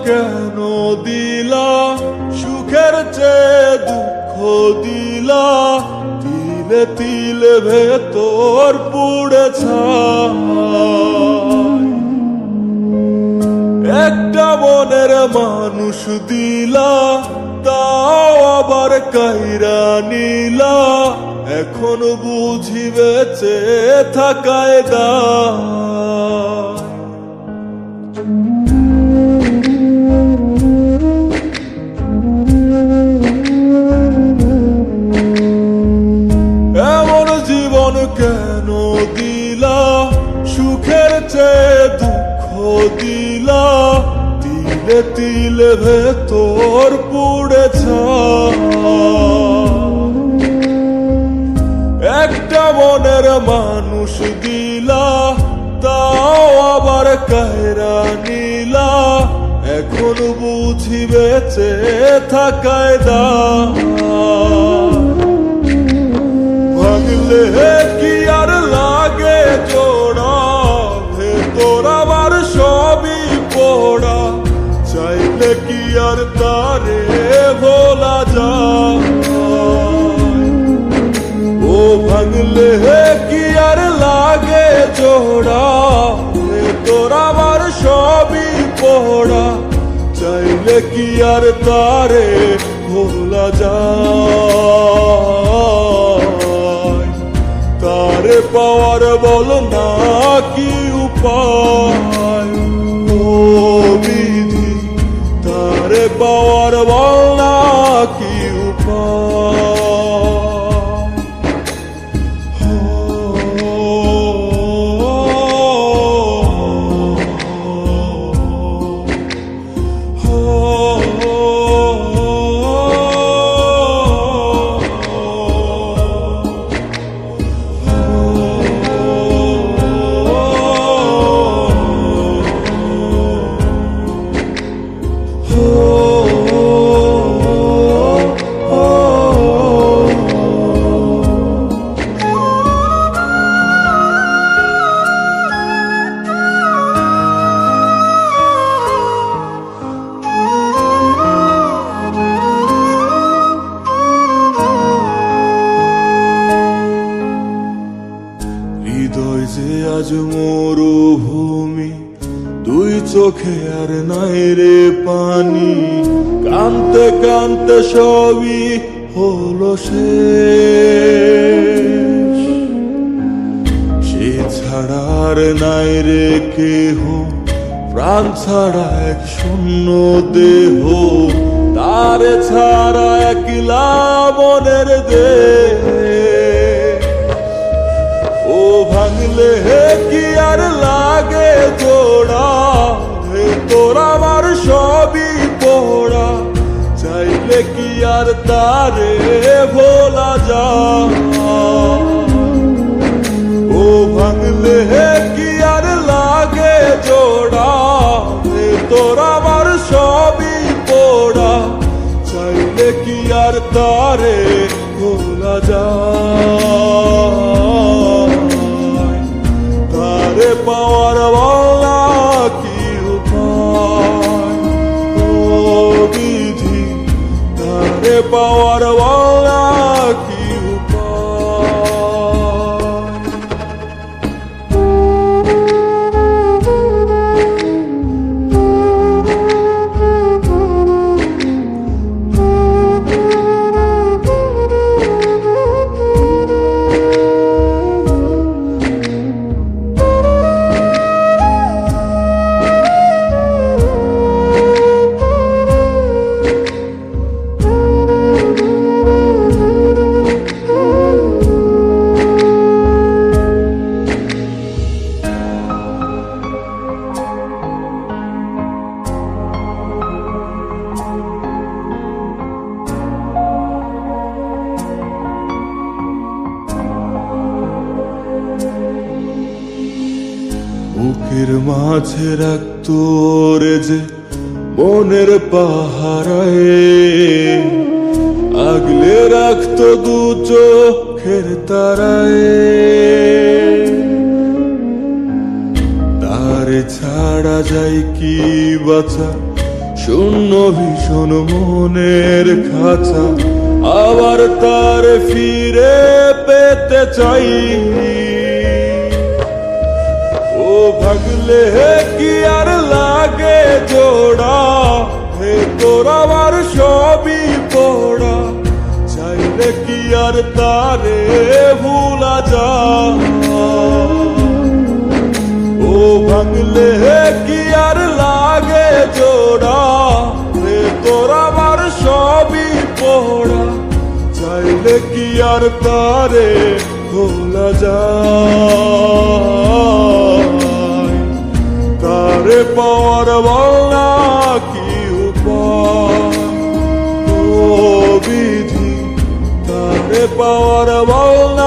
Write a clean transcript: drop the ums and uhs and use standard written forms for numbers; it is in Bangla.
কেন দিলা, সুখের চেয়ে দুঃখ দিলা, তিলে তিলে ভেতর পুড়ে ছাই। একটা মনের মানুষ দিলা, তাও আবার কাইরা নিলা, এখন বুঝি বেঁচে থাকায় দায়। এমন জীবন কেন দিলা, সুখের চেয়ে দুঃখ দিলা, তিলে তিলে ভেতর পুড়ে ছাই। একটা মনের মানুষ দিলা, তাও আবার কায়রা নিলা, এখন বুঝি বেঁচে থাকায় দায়। ভাঙলে কি আর লাগে জোড়া, ভেতর আমার সবই পোড়া, চাইলে কি আর তারে ভোলা যায়। ও ভাঙলে কি আর লাগে জোড়া, ভেতর আমার সবই পোড়া, চাইলে কি আর তারে ভোলা যায়। তারে পাওয়ার বল না কি উপায়, ও বিধি তারে পাওয়ার বল না কি উপায়। হৃদয় যে আজ মরুভূমি, দুই চোখে আর নাই রে পানি, কানতে কানতে সবই হলো শেষ। সে ছাড়া আর নাই রে কেহ, প্রাণ ছাড়া এক শূন্য দেহ, তারে ছাড়া একলা মনের দেহ। ও ভাঙলে কি আর লাগে জোড়া, ভেতর আমার সবই পোড়া, চাইলে কি আর তারে ভোলা যায়। ও ভাঙলে কি আর লাগে জোড়া, ভেতর আমার সবই পোড়া, চাইলে কি আর তারে ভোলা যায়। তারে পাওয়ার বলা কি উপায়, ও বিধি তারে পাওয়ার বলা কি উপায়। বুকের মাঝে রাখতো রে যে মনের পাহারায়, আগলে রাখতো দু চোখের তারায়। তারে ছাড়া যায় কি বাঁচা, শূন্য ভীষণ মনের খাঁচা আবার তার ফিরে পেতে চাই। ও ভাগলে কি আর লাগে জোড়া, হে তোর আমার সবই পড়া, চাইলে কি আর তারে ভুলা যায়। ও ভাঙলে কি আর লাগে জোড়া, রে তোর আমার সবই পড়া, চাইলে কি আর তারে ভোলা যায়। তারে পাওয়ার বলা কি উপায়, ও বিধি তারে পাওয়ার বলা